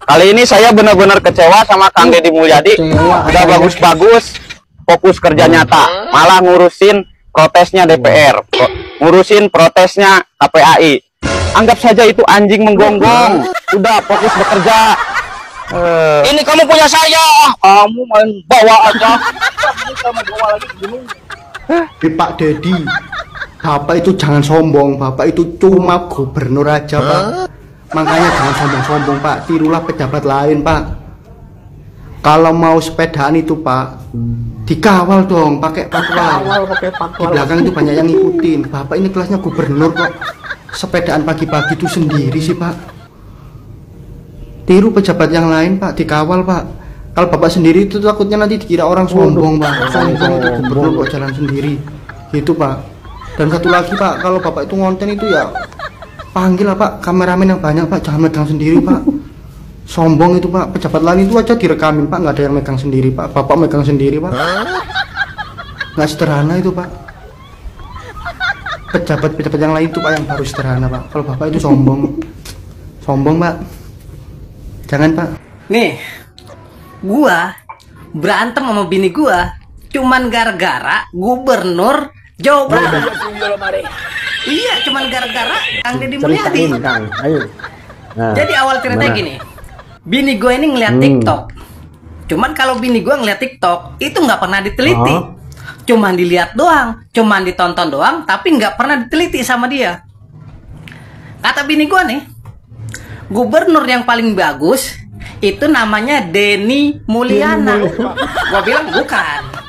Kali ini saya benar-benar kecewa sama Kang Deddy Mulyadi. Udah bagus-bagus, fokus kerja nyata, malah ngurusin protesnya DPR, ngurusin protesnya KPAI. Anggap saja itu anjing menggonggong. Udah fokus bekerja. Ini kamu punya saya, kamu main bawa aja. Kamu bawa lagi gini. Pak Deddy, Bapak itu jangan sombong. Bapak itu cuma gubernur aja, Pak. Makanya jangan sombong-sombong, Pak. Tirulah pejabat lain, Pak. Kalau mau sepedaan itu, Pak, dikawal dong, pakai patwal. Di belakang itu banyak yang ngikutin. Bapak ini kelasnya gubernur kok. Sepedaan pagi-pagi itu sendiri sih, Pak. Tiru pejabat yang lain, Pak, dikawal, Pak. Kalau Bapak sendiri itu takutnya nanti dikira orang sombong, Pak. Sombong itu gubernur kok jalan sendiri. Gitu, Pak. Dan satu lagi, Pak, kalau Bapak itu ngonten itu ya panggil lah, Pak, kameramen yang banyak, Pak. Jangan megang sendiri, Pak. Sombong itu, Pak. Pejabat lain itu aja direkamin, Pak. Nggak ada yang megang sendiri, Pak. Bapak megang sendiri, Pak. Nggak sederhana itu, Pak. Pejabat-pejabat yang lain itu, Pak, yang baru sederhana, Pak. Kalau Bapak itu sombong. Sombong, Pak. Jangan, Pak. Nih, gua berantem sama bini gua cuman gara-gara gubernur Jawa Barat. Iya, cuman gara-gara Kang Deddy Mulyadi. Jadi awal ceritanya gini, bini gue ini ngeliat TikTok. Cuman kalau bini gue ngeliat TikTok itu nggak pernah diteliti, cuman dilihat doang, cuman ditonton doang, tapi nggak pernah diteliti sama dia. Kata bini gue nih, gubernur yang paling bagus itu namanya Denny Mulyana. Gue bilang bukan.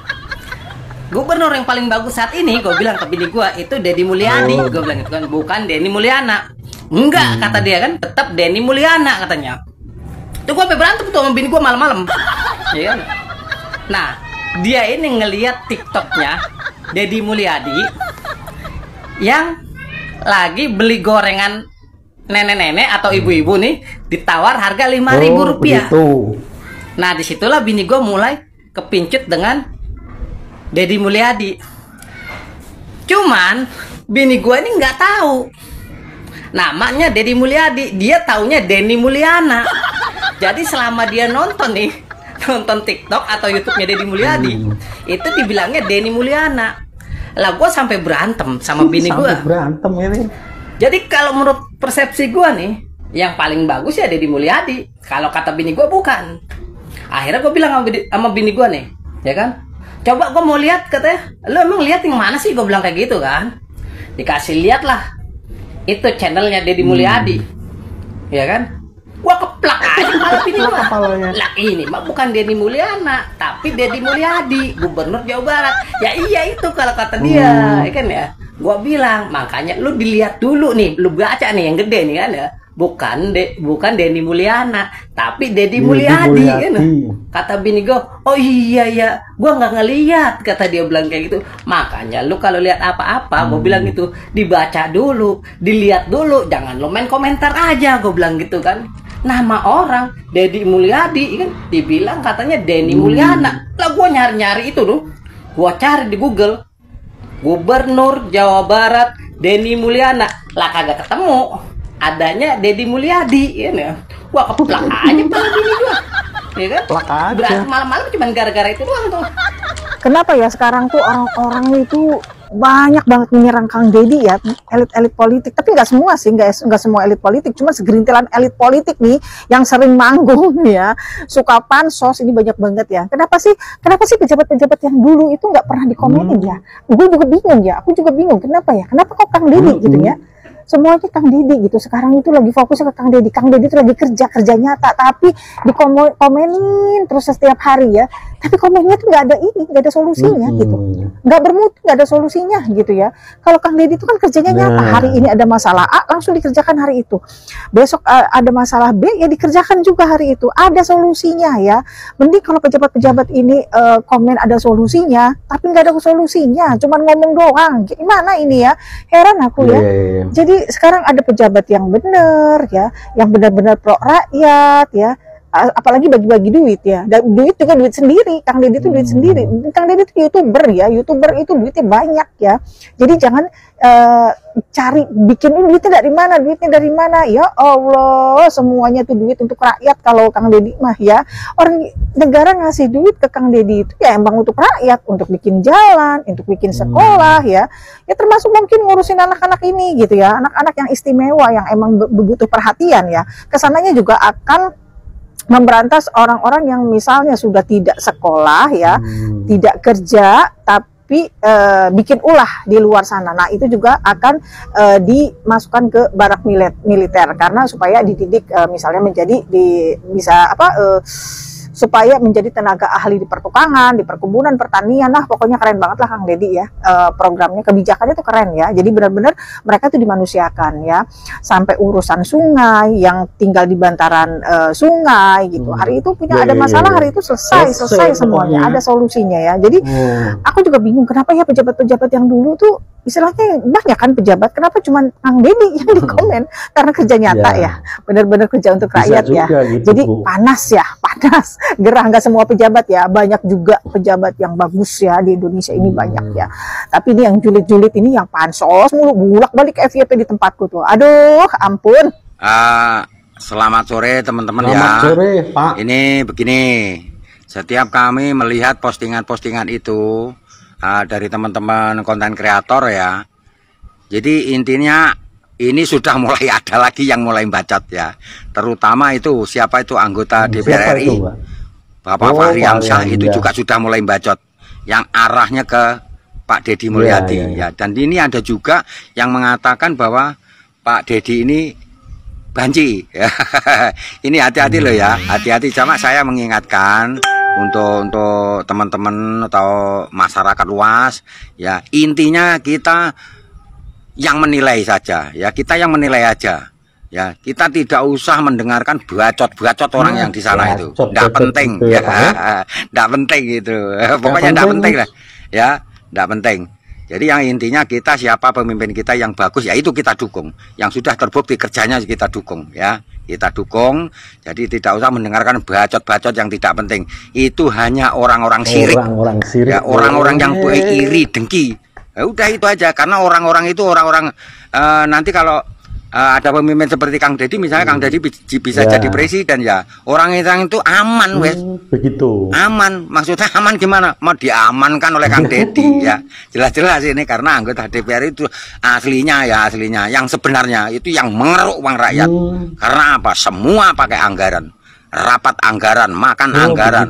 Gubernur yang paling bagus saat ini, gue bilang ke bini gue, itu Deddy Mulyadi. Gue bilang itu kan bukan Denny Mulyana. Enggak, kata dia kan, tetap Denny Mulyana katanya. Tuh gue sampai berantem tuh sama bini gue malam-malam. Ya kan? Nah, dia ini ngeliat TikToknya Deddy Mulyadi yang lagi beli gorengan nenek-nenek atau ibu-ibu nih ditawar harga Rp5.000. Nah, disitulah bini gue mulai kepincut dengan Deddy Mulyadi. Cuman bini gue ini nggak tahu namanya Deddy Mulyadi, dia taunya Denny Mulyana. Jadi selama dia nonton nih, nonton TikTok atau YouTube-nya Deddy Mulyadi, itu dibilangnya Denny Mulyana. Lah gue sampai berantem sama bini gue. Berantem ini. Jadi kalau menurut persepsi gue nih, yang paling bagus ya Deddy Mulyadi. Kalau kata bini gue bukan. Akhirnya gue bilang sama bini gue nih, ya kan? Coba gue mau lihat, katanya, lo emang lihat yang mana sih? Gue bilang kayak gitu kan. Dikasih lihat lah, itu channelnya Deddy Mulyadi, ya kan? Gua keplak aja kepala bini gua. Lah ini mah bukan Denny Mulyana, tapi Deddy Mulyadi, gubernur Jawa Barat. Ya iya itu kalau kata dia, ya kan ya. Gua bilang, makanya lu dilihat dulu nih, lu baca nih yang gede nih kan ya. Bukan Denny Mulyana, tapi Deddy Mulyadi kan. Kata bini gue, oh iya ya, gue nggak ngeliat, kata dia bilang kayak gitu. Makanya lu kalau lihat apa-apa, gue bilang gitu, dibaca dulu, dilihat dulu, jangan lu main komentar aja, gue bilang gitu kan. Nama orang Deddy Mulyadi kan dibilang katanya Denny Mulyana. Lah gue nyari-nyari itu tuh, gue cari di Google, Gubernur Jawa Barat Denny Mulyana, lah kagak ketemu. Adanya Deddy Mulyadi, ya. Wah keplak aja pada bini gua, ya kan? Berantem malam-malam cuma gara-gara itu doang tuh. Kenapa ya sekarang tuh orang-orang itu banyak banget menyerang Kang Deddy ya, elit-elit politik. Tapi nggak semua sih, nggak semua elit politik, cuma segerintilan elit politik nih yang sering manggung ya, suka pansos ini banyak banget ya. Kenapa sih pejabat-pejabat yang dulu itu nggak pernah dikomenin ya? Gue juga bingung ya, aku juga bingung kenapa ya? Kenapa kok Kang Deddy gitu ya? Semuanya Kang Deddy gitu. Sekarang itu lagi fokus ke Kang Deddy. Kang Deddy itu lagi kerja nyata, tapi dikomenin terus setiap hari ya. Tapi komennya tuh nggak ada solusinya gitu. Nggak bermutu, nggak ada solusinya gitu ya. Kalau Kang Deddy itu kan kerjanya nyata. Hari ini ada masalah A, langsung dikerjakan hari itu. Besok ada masalah B, ya dikerjakan juga hari itu. Ada solusinya ya. Mending kalau pejabat-pejabat ini komen ada solusinya, tapi nggak ada solusinya. Cuman ngomong doang. Gimana ini ya? Heran aku ya. Jadi sekarang ada pejabat yang benar ya, yang benar-benar pro rakyat ya, apalagi bagi-bagi duit ya. Dan duit juga duit sendiri. Kang Deddy itu duit sendiri. Kang Deddy itu YouTuber ya. YouTuber itu duitnya banyak ya. Jadi jangan cari bikin duitnya dari mana, ya Allah, semuanya tuh duit untuk rakyat kalau Kang Deddy mah ya. Orang negara ngasih duit ke Kang Deddy itu ya emang untuk rakyat, untuk bikin jalan, untuk bikin sekolah ya termasuk mungkin ngurusin anak-anak ini gitu ya, anak-anak yang istimewa yang emang butuh perhatian ya. Kesananya juga akan memberantas orang-orang yang misalnya sudah tidak sekolah ya, tidak kerja tapi bikin ulah di luar sana. Nah itu juga akan dimasukkan ke barak militer karena supaya dididik misalnya menjadi supaya menjadi tenaga ahli di pertukangan, di perkebunan, pertanian. Nah pokoknya keren banget lah Kang Deddy ya, programnya, kebijakannya itu keren ya. Jadi benar-benar mereka itu dimanusiakan ya, sampai urusan sungai yang tinggal di bantaran sungai gitu. Hari itu punya ada masalah, hari itu selesai semuanya, ada solusinya ya. Jadi aku juga bingung kenapa ya pejabat-pejabat yang dulu tuh istilahnya banyak kan pejabat, kenapa cuma Kang Deddy yang dikomen? Karena kerja nyata ya, benar-benar kerja untuk rakyat ya. Gitu, jadi panas, gerah. Nggak semua pejabat ya, banyak juga pejabat yang bagus ya di Indonesia ini banyak ya. Tapi ini yang julid-julid ini yang pansos mulu, bulak-balik FYP di tempatku tuh. Aduh, ampun. Selamat sore teman-teman ya. Selamat sore, Pak. Ini begini, setiap kami melihat postingan-postingan itu dari teman-teman konten kreator ya. Jadi intinya ini sudah mulai ada lagi yang mulai bacot ya. Terutama itu siapa itu anggota DPR RI, itu, Bapak Fahri Hamzah itu juga sudah mulai bacot. Yang arahnya ke Pak Deddy Mulyadi ya. Dan ini ada juga yang mengatakan bahwa Pak Deddy ini banci. Ini hati-hati loh ya, hati-hati. Cuma saya mengingatkan untuk teman-teman atau masyarakat luas ya, intinya kita yang menilai saja ya, kita yang menilai aja ya, kita tidak usah mendengarkan bacot orang yang di sana itu, tidak penting ya, tidak penting itu, pokoknya tidak penting lah ya, tidak penting. Jadi yang intinya kita siapa pemimpin kita yang bagus ya itu kita dukung, yang sudah terbukti kerjanya kita dukung ya, kita dukung. Jadi tidak usah mendengarkan bacot-bacot yang tidak penting. Itu hanya orang-orang sirik, ya, orang-orang yang iri, dengki. Ya udah itu aja, karena orang-orang itu orang-orang nanti kalau ada pemimpin seperti Kang Deddy misalnya, Kang Deddy bisa jadi presiden ya, orang-orang itu aman wes, begitu aman. Maksudnya aman gimana? Mau diamankan oleh Kang Deddy ya, jelas-jelas ini karena anggota DPR itu aslinya yang sebenarnya itu yang mengeruk uang rakyat. Karena apa? Semua pakai anggaran, rapat anggaran, makan anggaran,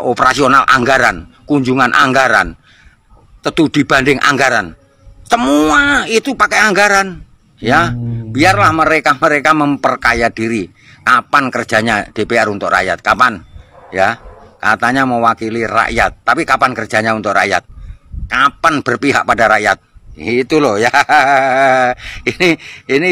operasional anggaran, kunjungan anggaran, studi banding anggaran, semua itu pakai anggaran ya. Biarlah mereka memperkaya diri. Kapan kerjanya DPR untuk rakyat? Kapan ya? Katanya mewakili rakyat, tapi kapan kerjanya untuk rakyat? Kapan berpihak pada rakyat? Itu loh ya. Ini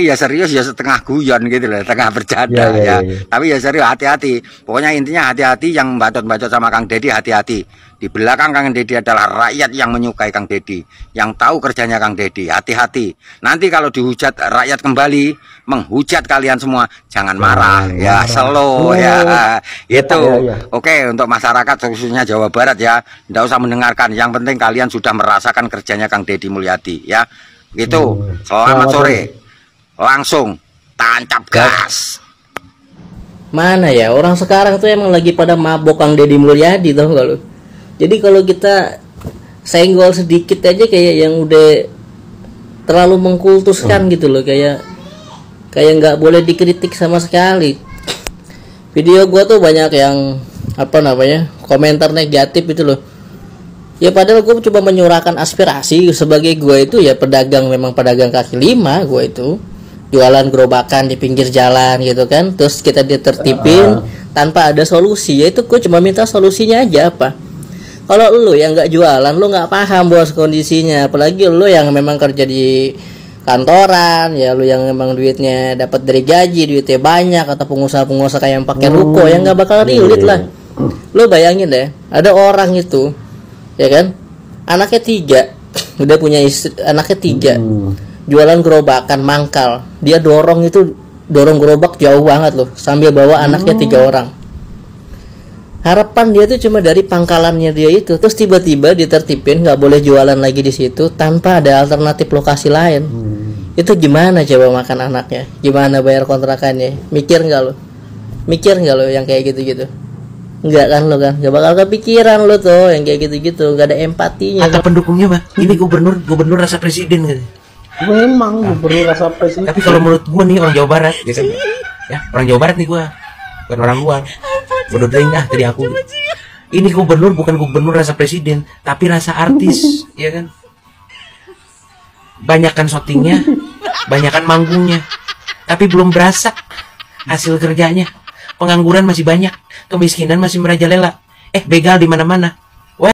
ya serius ya, setengah guyon gitu loh, setengah bercanda ya. Tapi ya serius, hati-hati. Pokoknya intinya hati-hati, yang bacot-bacot sama Kang Deddy hati-hati. Di belakang Kang Deddy adalah rakyat yang menyukai Kang Deddy, yang tahu kerjanya Kang Deddy. Hati-hati. Nanti kalau dihujat rakyat kembali, menghujat kalian semua, jangan marah ya, slow ya. Itu. Oke, untuk masyarakat khususnya Jawa Barat ya, tidak usah mendengarkan. Yang penting kalian sudah merasakan kerjanya Kang Deddy Mulyadi ya. Gitu. Selamat sore. Langsung tancap gas. Mana ya, orang sekarang tuh emang lagi pada mabok Kang Deddy Mulyadi, tau gak lu? Jadi kalau kita senggol sedikit aja kayak yang udah terlalu mengkultuskan gitu loh, kayak nggak boleh dikritik sama sekali. Video gua tuh banyak yang komentar negatif itu loh. Ya padahal gue coba menyuarakan aspirasi sebagai gue itu ya pedagang, memang pedagang kaki lima. Gue itu jualan gerobakan di pinggir jalan gitu kan, terus kita ditertipin tanpa ada solusi. Ya itu gue cuma minta solusinya aja apa. Kalau lu yang nggak jualan, lu nggak paham bos kondisinya. Apalagi lu yang memang kerja di kantoran, ya lu yang memang duitnya dapat dari gaji, duitnya banyak, atau pengusaha-pengusaha kayak yang pakai ruko, yang nggak bakal relate lah. Lu bayangin deh, ada orang itu, ya kan, anaknya 3, udah punya istri, anaknya 3, jualan gerobakan mangkal, dia dorong itu dorong gerobak jauh banget loh, sambil bawa anaknya 3 orang. Harapan dia tuh cuma dari pangkalannya dia itu, terus tiba-tiba ditertipin nggak boleh jualan lagi di situ tanpa ada alternatif lokasi lain. Itu gimana coba makan anaknya? Gimana bayar kontrakannya? Mikir nggak lo? Mikir nggak lo yang kayak gitu-gitu? Nggak kan lo kan? Gak bakal kepikiran lo tuh yang kayak gitu-gitu, nggak ada empatinya. Kata pendukungnya mah, ini gubernur rasa presiden gitu. Memang gubernur rasa presiden. Tapi kalau menurut gua nih orang Jawa Barat, ya kan? Ya, orang Jawa Barat nih gua, bukan orang luar. Bodoh tadi aku. Ini gubernur bukan gubernur rasa presiden, tapi rasa artis, ya kan? Banyakan syutingnya, banyakan manggungnya, tapi belum berasa hasil kerjanya. Pengangguran masih banyak, kemiskinan masih merajalela. Begal di mana-mana.